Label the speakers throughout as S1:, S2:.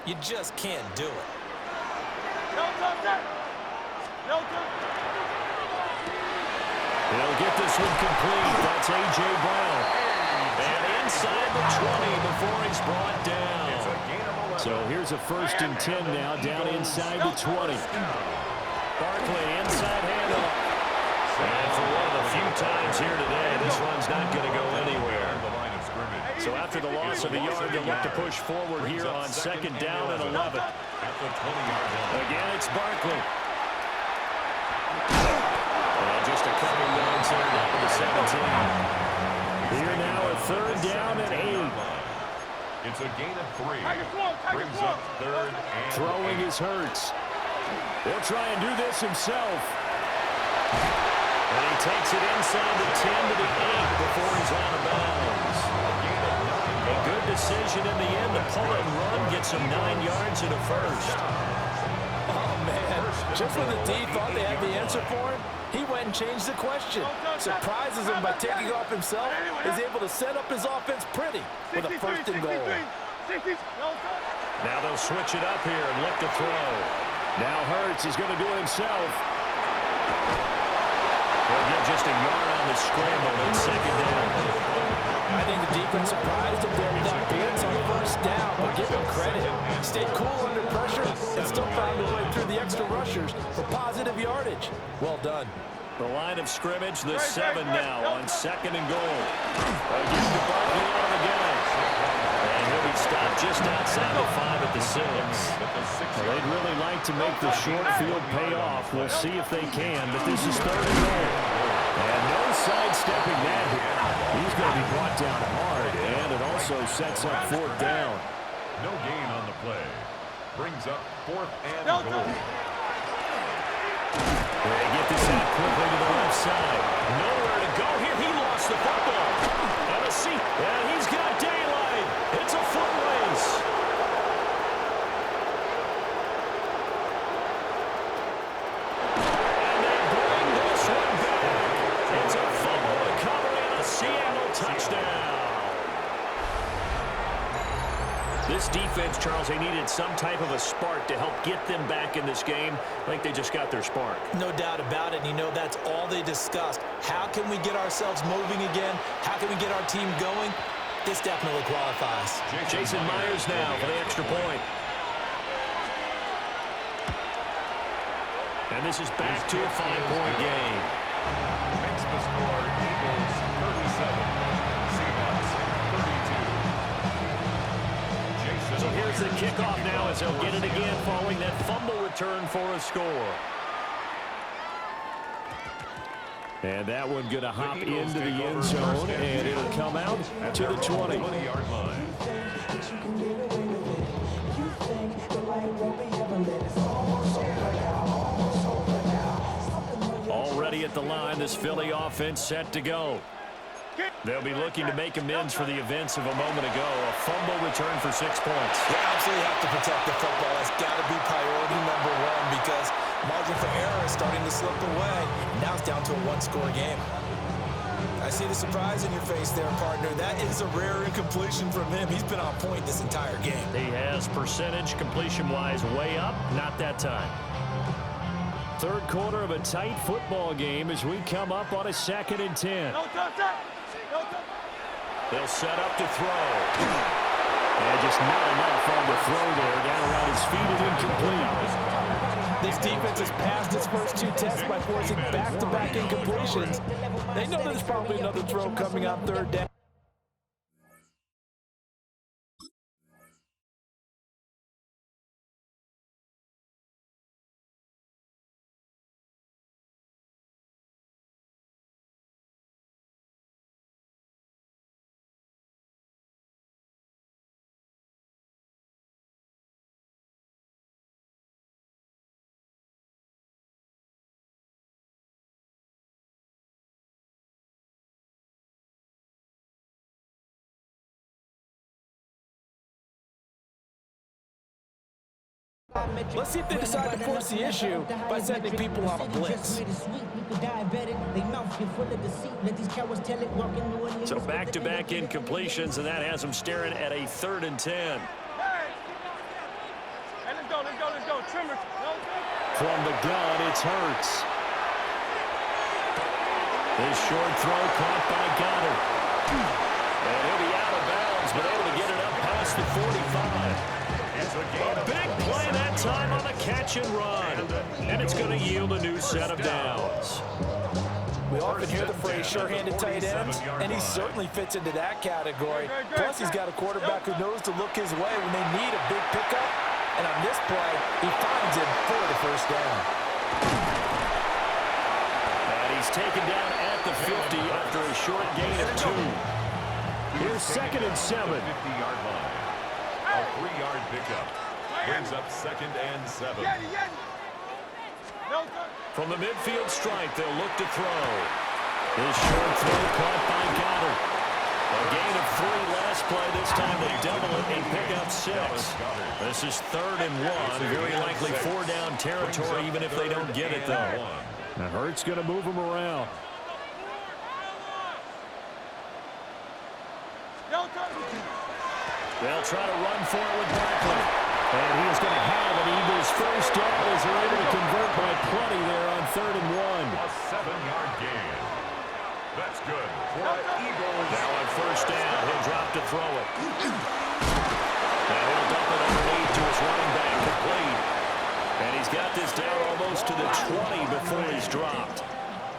S1: You just can't do it.
S2: He'll get this one complete. That's A.J. Brown. And inside the 20 before he's brought down. So here's a 1st and 10 now, down inside the 20. Barkley, inside handoff. And for one of the few times here today, this one's not going to go anywhere. So after the loss of a yard, they'll look to push forward here on 2nd down and 11. Again, it's Barkley. And just a couple yards there down to the 17. Here now a 3rd down and 8.
S3: It's a gain of 3. Brings up 3rd and
S2: Throwing is Hurts. He'll try and do this himself. And he takes it inside the 10 to the 8 before he's out of bounds. A good decision in the end to pull and run, get some 9 yards and a 1st.
S1: Oh, man. Just when the D thought they had the answer for him, he went and changed the question. Surprises him by taking off himself. Is able to set up his offense pretty with a 1st and goal.
S2: Now they'll switch it up here and look to throw. Now Hurts is going to do it himself. He'll get just a yard on the scramble on 2nd down.
S1: I think the defense surprised him there with that blitz on 1st down, but give him credit. Stayed cool under pressure and still found a way through the extra rushers for positive yardage. Well done.
S2: The line of scrimmage, the 7 now on 2nd and goal. Again to Barkley on again. And he'll be stopped just outside the 5 at the 6. Well, they'd really like to make the short field pay off. We'll see if they can, but this is 3rd and goal. And no sidestepping that here. He's going to be brought down hard, and it also sets up 4th down.
S3: no gain on the play. Brings up 4th and goal.
S2: They get this out quickly to the left side. Nowhere to go here. He lost the football. And a seat. And he's got daylight. It's a foot race. And they bring this one back. It's a fumble recovery and a Seattle touchdown. This defense, Charles, they needed some type of a spark to help get them back in this game. I think they just got their spark.
S1: No doubt about it. And you know, that's all they discussed. How can we get ourselves moving again? How can we get our team going? This definitely qualifies.
S2: Jason Myers now for the extra point. And this is back to a 5-point game.
S3: Makes the score Eagles 37.
S2: So here's the kickoff now as they'll get it again following that fumble return for a score. And that one going to hop into the end zone, and it'll come out to the 20-yard line. Already at the line, this Philly offense set to go. They'll be looking to make amends for the events of a moment ago. A fumble return for 6 points.
S1: They absolutely have to protect the football. That's got to be priority number one because margin for error is starting to slip away. Now it's down to a one-score game. I see the surprise in your face there, partner. That is a rare incompletion from him. He's been on point this entire game.
S2: He has percentage completion-wise way up. Not that time. Third quarter of a tight football game as we come up on a 2nd and 10. They'll set up to throw. And just not enough on the throw there. Down around his feet and incomplete.
S1: This defense has passed its first 2 tests by forcing back-to-back incompletions. They know there's probably another throw coming on 3rd down. Let's see if they decide to force the issue by sending people on a blitz.
S2: So back-to-back incompletions, and that has them staring at a 3rd and 10. From the gun, it's Hurts. This short throw caught by Goddard. And he'll be out of bounds, but able to get it up past the 45. A big play that time on the catch and run. And it's going to yield a new set of downs.
S1: We often hear the phrase sure-handed tight ends, and he certainly fits into that category. Plus, he's got a quarterback who knows to look his way when they need a big pickup. And on this play, he finds him for the first down.
S2: And he's taken down at the 50 after a short gain of 2. Here's 2nd and 7.
S3: 50-yard line. A 3-yard pickup. Brings up 2nd and 7.
S2: From the midfield stripe, they'll look to throw. This short throw caught by Goddard. A gain of 3 last play. This time they double it and pick up 6. This is 3rd and 1. Very likely 4-down territory, even if they don't get it, though. Now Hurts going to move him around. They'll try to run for it with Barkley. And he is going to have an Eagles first down as they're able to convert by plenty there on 3rd and 1.
S3: A 7-yard gain. That's good for Eagles.
S2: Now on first down, he'll drop to throw it. Now he'll dump it underneath to his running back, complete. And he's got this down almost to the 20 before he's dropped.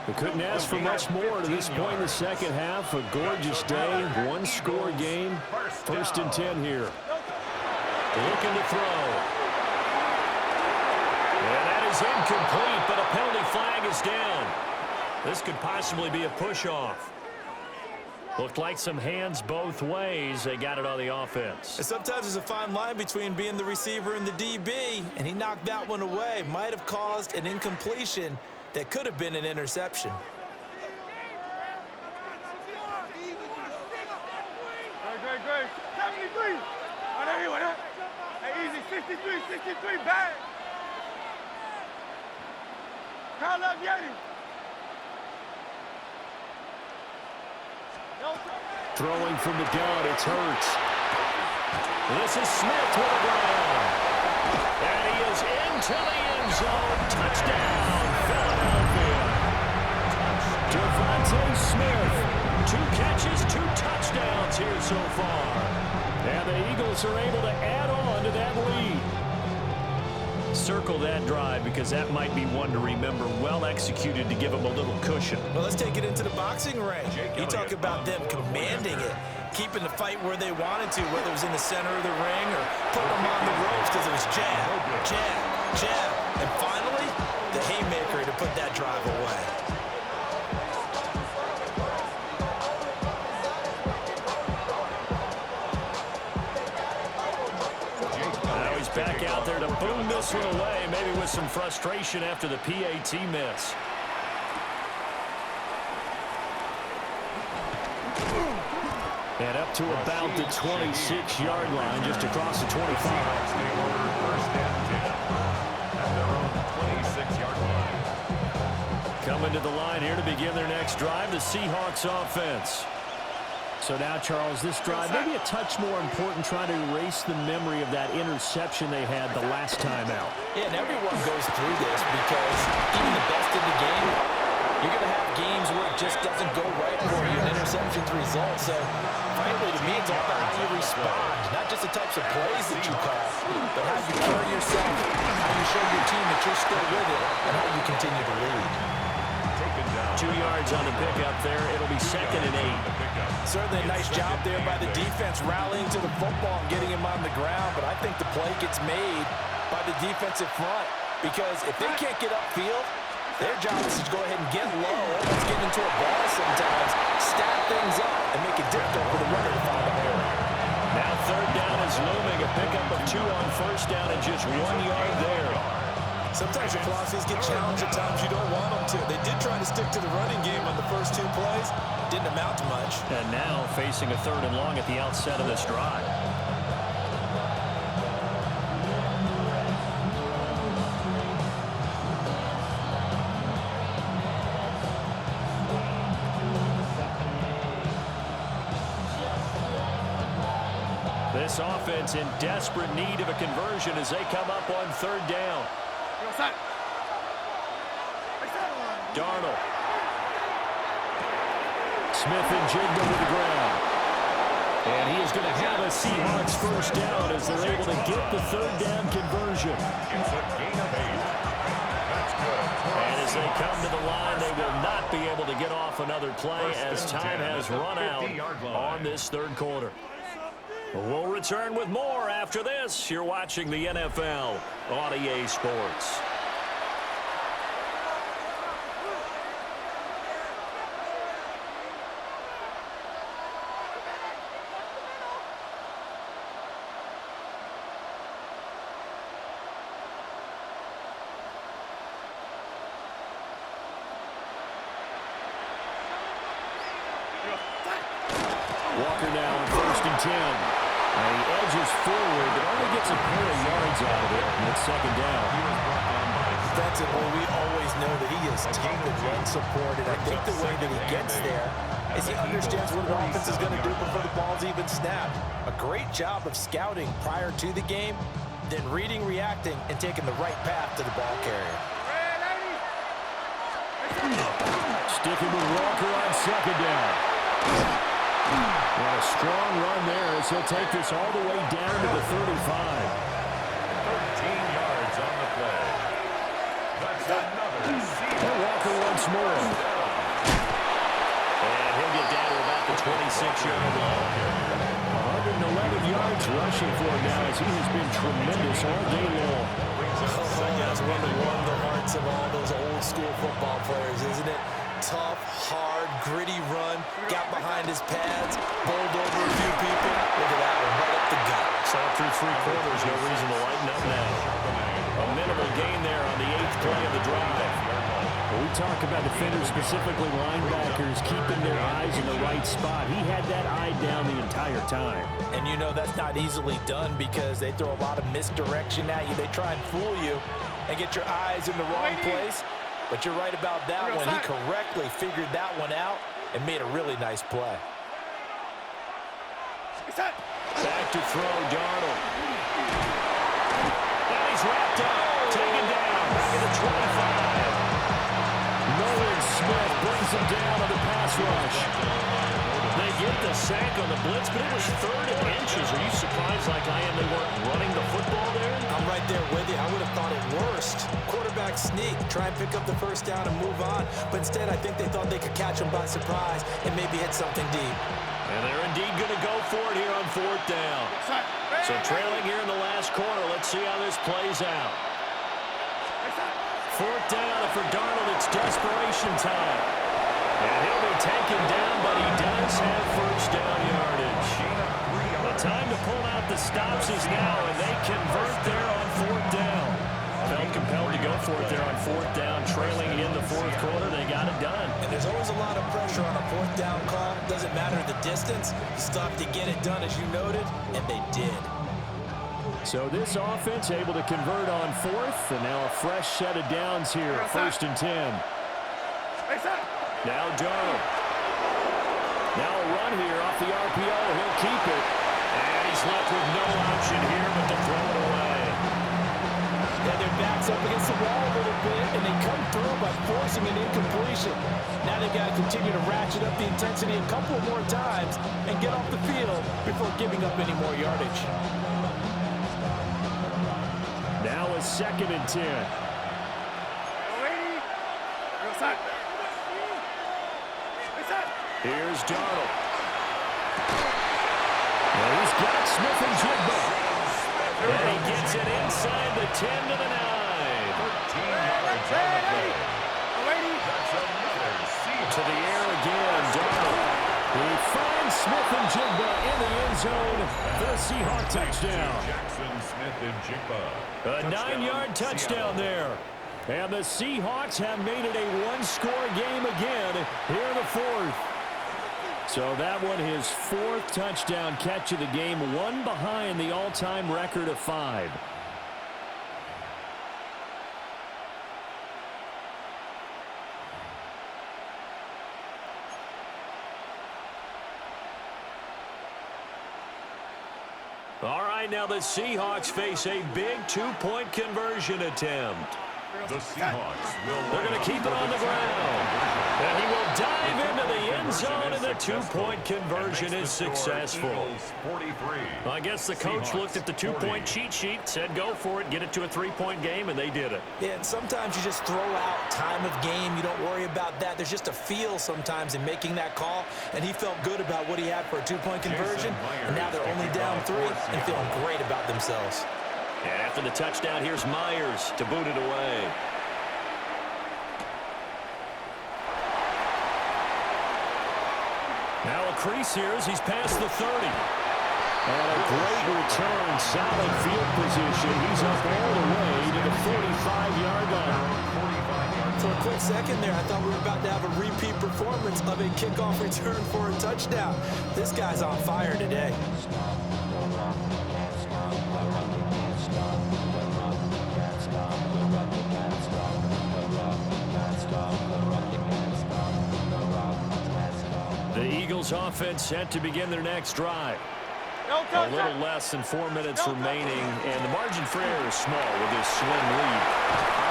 S2: We couldn't ask for much more to this point in the second half. A gorgeous day, 1-score game. 1st and 10 here. Looking to throw. And that is incomplete, but a penalty flag is down. This could possibly be a push-off. Looked like some hands both ways. They got it on the offense.
S1: And sometimes there's a fine line between being the receiver and the DB, and he knocked that one away. Might have caused an incompletion that could have been an interception.
S4: Great. 73. Oh, there he went up. Hey, easy. 63, bad. Call up Yeti.
S2: Throwing from the gun, it's Hurts. This is Smith with a ground. And he is into the end zone. Touchdown, Philadelphia. Devontae Smith. 2 catches, 2 touchdowns here so far. And the Eagles are able to add on to that lead. Circle that drive because that might be one to remember. Well executed to give them a little cushion.
S1: Well, let's take it into the boxing ring. You talk about them commanding it, keeping the fight where they wanted to, whether it was in the center of the ring or putting them on the ropes because it was jab. And finally, the haymaker to put that drive away.
S2: Back out there to boom this one away, maybe with some frustration after the PAT miss. And up to about the 26-yard line, just across the 25. Coming to the line here to begin their next drive, the Seahawks offense. So now, Charles, this drive maybe a touch more important, trying to erase the memory of that interception they had the last time out.
S1: Yeah, and everyone goes through this because even the best in the game, you're going to have games where it just doesn't go right for you, and interceptions result. So, frankly, to me, it's all about how you respond, not just the types of plays that you call, but how you carry yourself, how you show your team that you're still with it, and how you continue to lead.
S2: 2 yards on the pickup there. It'll be 2nd and 8.
S1: Certainly a nice job there by the defense rallying to the football and getting him on the ground, but I think the play gets made by the defensive front because if they can't get upfield, their job is to go ahead and get low, almost get into a ball sometimes, stack things up, and make it difficult for the runner to find a hole.
S2: Now 3rd down is looming. A pickup of 2 on first down and just 1 yard there.
S1: Sometimes your philosophies get challenged at times you don't want them to. They did try to stick to the running game on the first 2 plays. Didn't amount to much.
S2: And now facing a 3rd and long at the outset of this drive. This offense in desperate need of a conversion as they come up on third down. Darnold. Smith and Jigba to the ground. And he is going to have a Seahawks first down as they're able to get the third down conversion.
S3: It's a gain of 8. That's good.
S2: And as they come to the line, they will not be able to get off another play as time has run out on this third quarter. We'll return with more after this. You're watching the NFL on EA Sports. Walker now on 1st and 10. And he edges forward, but only gets a pair of yards out of it. And it's second down.
S1: Defensively, we always know that he is tough and run support. And I think the way that he gets there is he understands what an offense is going to do before the ball's even snapped. A great job of scouting prior to the game, then reading, reacting, and taking the right path to the ball carrier.
S2: Sticking with Walker on second down. And a strong run there as he'll take this all the way down to the 35.
S3: 13 yards on the play. That's another
S2: And Walker once more. And he'll get down to about the 26-yard line. 111 yards rushing for him now as he has been tremendous all day long.
S1: That's one of the hearts of all those old school football players, isn't it? Tough, hard, gritty run, got behind his pads, bowled over a few people. Look at that one, right up the gut.
S2: Saw through three quarters, no reason to lighten up now. A minimal gain there on the 8th play of the drive. When we talk about defenders, specifically linebackers, keeping their eyes in the right spot. He had that eye down the entire time.
S1: And you know that's not easily done because they throw a lot of misdirection at you. They try and fool you and get your eyes in the wrong place. But you're right about that one. He correctly figured that one out and made a really nice play.
S2: Back to throw, Darnold. And he's wrapped up, taken down, back at the 25. Nolan Smith brings him down on the pass rush. They get the sack on the blitz, but it was 3rd and inches. Are you surprised like I am they weren't running the football there?
S1: I'm right there with you. I would have thought it worst. Quarterback sneak, try and pick up the first down and move on. But instead, I think they thought they could catch him by surprise and maybe hit something deep.
S2: And they're indeed going to go for it here on 4th down. So trailing here in the last quarter. Let's see how this plays out. 4th down, and for Darnold, it's desperation time. And he'll be taken down, but he does have first down yardage. The time to pull out the stops is now, and they convert there on 4th down. Felt compelled to go for it there on 4th down, trailing in the 4th quarter. They got it done.
S1: And there's always a lot of pressure on a 4th down call. Doesn't matter the distance. You still have to get it done, as you noted, and they did.
S2: So this offense able to convert on 4th, and now a fresh set of downs here, 1st and 10. Now Darnold. Now a run here off the RPO. He'll keep it. And he's left with no option here but to throw it away.
S1: And their backs up against the wall a little bit, and they come through by forcing an incompletion. Now they've got to continue to ratchet up the intensity a couple more times and get off the field before giving up any more yardage.
S2: Now a 2nd and 10. Here's Darnold. And he's got Smith and Jigba. And he gets it inside the 10 to the 9.
S3: 13 yards on the play. That's another
S2: To the air again, Darnold. He finds Smith and Jigba in the end zone for a Seahawk touchdown.
S3: Jackson Smith and Jigba.
S2: A 9-yard touchdown there. And the Seahawks have made it a one-score game again here in the 4th. So that one, his 4th touchdown catch of the game, one behind the all-time record of 5. right, now the Seahawks face a big two-point conversion attempt.
S3: The Seahawks will.
S2: They're going to keep it on the ground. And he will dive into the end zone, and the two-point conversion is successful.
S3: 43.
S2: Well, I guess the coach looked at the two-point cheat sheet, said go for it, get it to a three-point game, and they did it.
S1: Yeah, and sometimes you just throw out time of game. You don't worry about that. There's just a feel sometimes in making that call, and he felt good about what he had for a two-point conversion, and now they're only down 3 and feeling great about themselves.
S2: And after the touchdown, here's Myers to boot it away. Now a crease here as he's past the 30. And a great return, solid field position. He's up all the way to the 45-yard line.
S1: For a quick second there, I thought we were about to have a repeat performance of a kickoff return for a touchdown. This guy's on fire today.
S2: The Eagles offense set to begin their next drive. A little less than 4 minutes remaining, and the margin for error is small with this slim lead.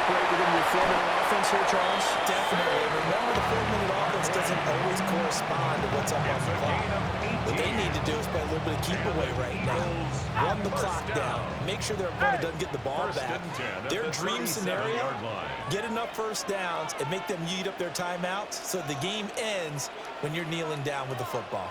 S2: Operate within your 4-minute offense here, Charles?
S1: Definitely. Remember, the 4-minute offense doesn't always correspond to what's up on the clock. What they need to do is play a little bit of keep away right now. Run the clock down. Make sure their opponent doesn't get the ball back. Their dream scenario, get enough first downs and make them eat up their timeouts so the game ends when you're kneeling down with the football.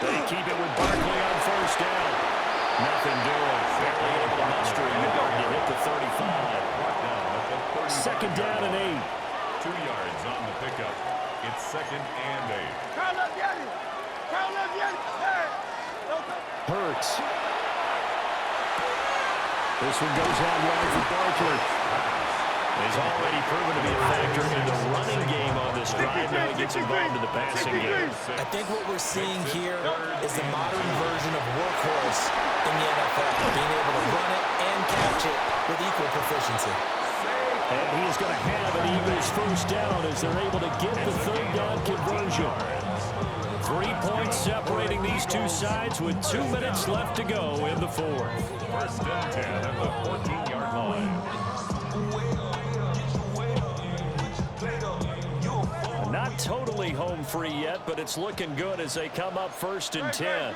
S2: They keep it with Barkley on first down. Nothing doing. Barely able to muster a yard to hit the 35. Second down and 8.
S3: 2 yards on the pickup. It's second and 8.
S2: Hurts. This one goes out wide for Barkley. He's already proven to be a factor in the running game on this drive. Now he gets involved in the passing game.
S1: I think what we're seeing here is the modern version of workhorse in the NFL, being able to run it and catch it with equal proficiency.
S2: And he is going to have an Eagles first down as they're able to get the third down conversion. 3 points separating these two sides with 2 minutes left to go in the fourth.
S3: First and 10 at the 14-yard line.
S2: Not totally home free yet, but it's looking good as they come up first and 10.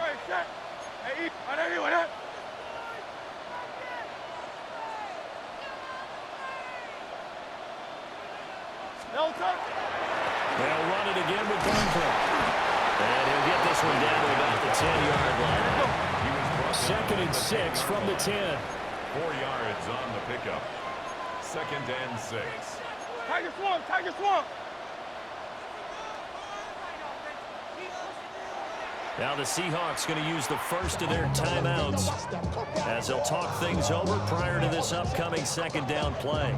S2: They'll run it again with Barkley. And he'll get this one down to about the 10-yard line. Second and 6 from the 10.
S3: 4 yards on the pickup. Second and 6.
S4: Tiger swamp.
S2: Now the Seahawks going to use the first of their timeouts as they'll talk things over prior to this upcoming second down play.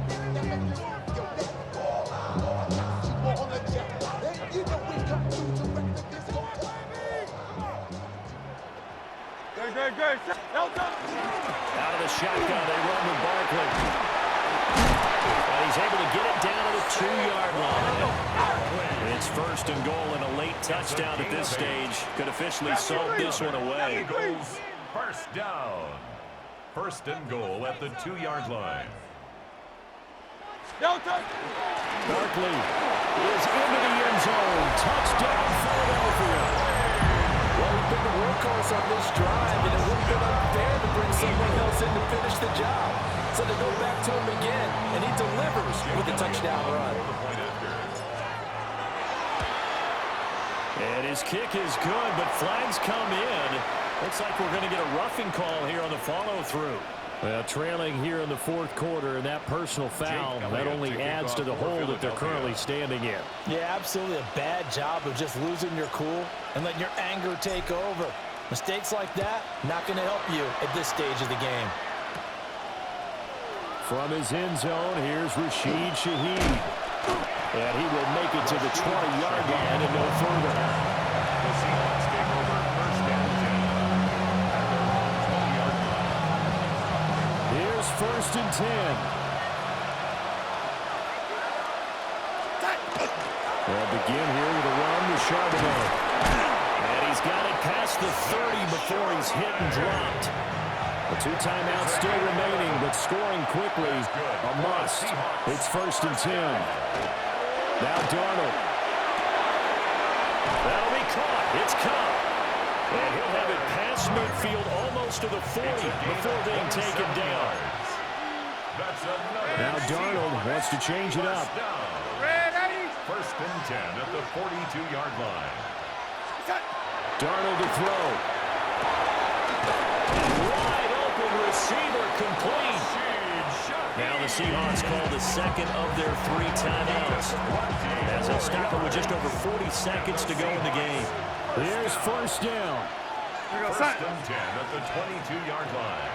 S4: Good.
S2: Out of the shotgun, they run with Barkley. And he's able to get it down to the 2-yard line. It's first and goal, and a late touchdown at this stage could officially solve this one away.
S3: Eagles first down. First and goal at the 2-yard line.
S2: Barkley is into the end zone. Touchdown, Philadelphia.
S1: Well, we've been the workhorse on this drive, and it would have been unfair to bring someone else in to finish the job. So they go back to him again, and he delivers with a touchdown run.
S2: And his kick is good, but flags come in. Looks like we're going to get a roughing call here on the follow-through. Well, trailing here in the fourth quarter, and that personal foul, that only adds to the hole that they're currently standing in.
S1: Yeah, absolutely a bad job of just losing your cool and letting your anger take over. Mistakes like that, not going to help you at this stage of the game.
S2: From his end zone, here's Rashid Shaheed. And he will make it to the 20-yard line and no further.
S3: The Seahawks take over first and 10 at their own 20-yard line.
S2: Here's first and 10. They'll begin here with a run to Charbonnet. And he's got it past the 30 before he's hit and dropped. The 2 timeouts still remaining, but scoring quickly, a must. It's first and 10. Now Darnold. That'll be caught. It's caught. And he'll have it past midfield almost to the 40 before being taken down. Now Darnold wants to change it up.
S3: First and 10 at the 42-yard line.
S2: Darnold to throw. Wide open receiver complete. Now the Seahawks call the second of their 3 timeouts, as they'll stop it with just over 40 seconds to go in the game. Here's first down.
S3: First and 10 at the 22-yard line.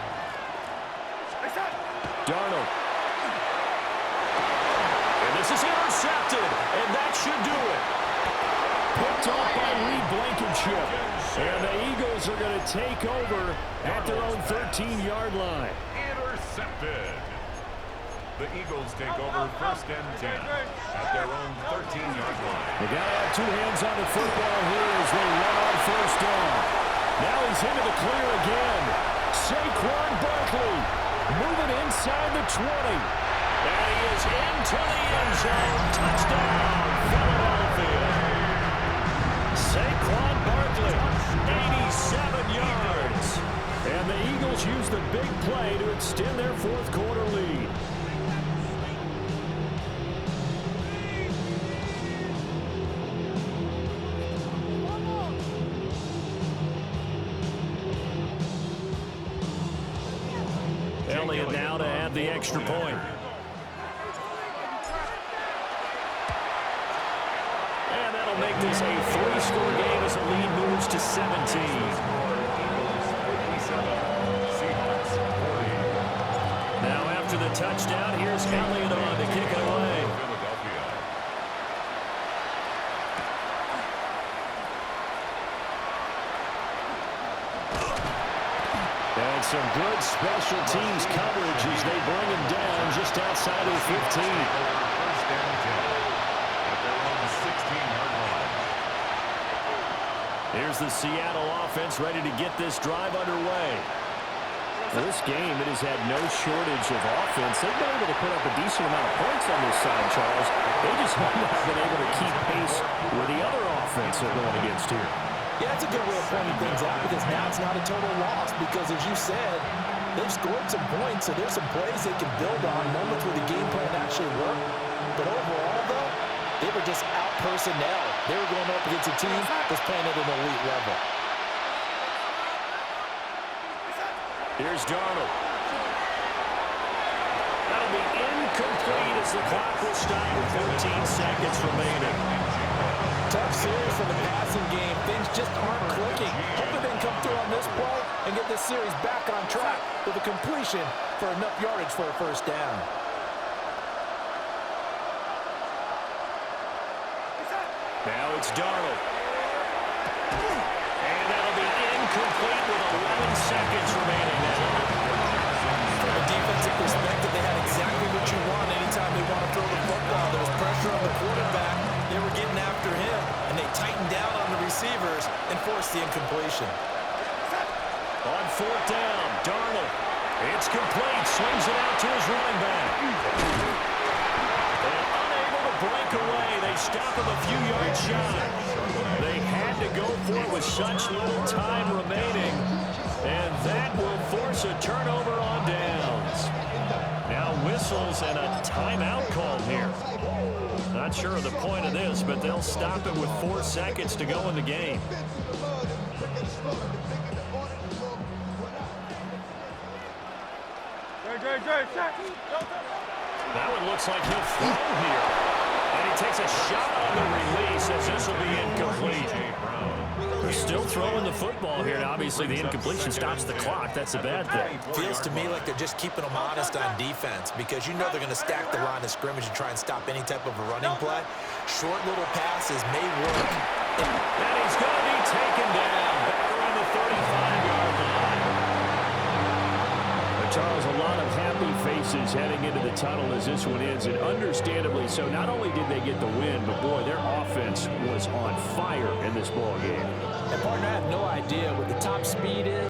S2: Darnold. And this is intercepted, and that should do it. Picked off by Reed Blankenship. And the Eagles are going to take over at their own 13-yard line.
S3: Intercepted. The Eagles take over first and 10 at their own 13-yard line.
S2: They got to have 2 hands on the football here as they run on first down. Now he's into the clear again. Saquon Barkley moving inside the 20. And he is into the end zone. Touchdown, Philadelphia. Saquon Barkley, 87 yards. And the Eagles use the big play to extend their 4th quarter lead. Elliott now to add the extra point. And that'll make this a 3-score game as the lead moves to 17. Now after the touchdown, here's Elliott on to kick it away. And some good special teams coverage as they bring him down just outside of the 15.
S3: First and 10 at their own 16-yard line.
S2: Here's the Seattle offense ready to get this drive underway. This game, it has had no shortage of offense. They've been able to put up a decent amount of points on this side, Charles. They just haven't been able to keep pace with the other offense they're going against here.
S1: Yeah, that's a good way of pointing things out because now it's not a total loss because, as you said, they've scored some points, so there's some plays they can build on, moments where the game plan actually worked. But overall, though, they were just out personnel. They were going up against a team that's playing at an elite level.
S2: Here's Darnold. That'll be incomplete as the clock will stop with 14 seconds remaining.
S1: Tough series for the passing game. Things just aren't clicking. Hoping they can come through on this play and get this series back on track with a completion for enough yardage for a first down.
S2: Now it's Darnold. And that'll be incomplete with 11 seconds remaining now.
S1: From a defensive perspective, they had exactly what you want anytime they want to throw the football. There was pressure on the quarterback. They were getting after him, and they tightened down on the receivers and forced the incompletion.
S2: On 4th down, Darnold. It's complete. Swings it out to his running back. And unable to break away. They stop him a few yards shy. They had to go for it with such little time remaining. And that will force a turnover on downs. Now whistles and a timeout called here. Not sure of the point of this, but they'll stop it with 4 seconds to go in the game. That one looks like he'll throw here. And he takes a shot on the release as this will be incomplete. They're still throwing the football here, and obviously the incompletion stops the clock. That's a bad thing.
S1: Feels to me like they're just keeping them honest on defense because you know they're going to stack the line of scrimmage and try and stop any type of a running play. Short little passes may work.
S2: And he's going to be taken down back around the 35-yard line. But Charles, a lot of happy faces heading into the tunnel as this one ends, and understandably so. Not only did they get the win, but boy, their offense was on fire in this ball game.
S1: And partner, I have no idea what the top speed is.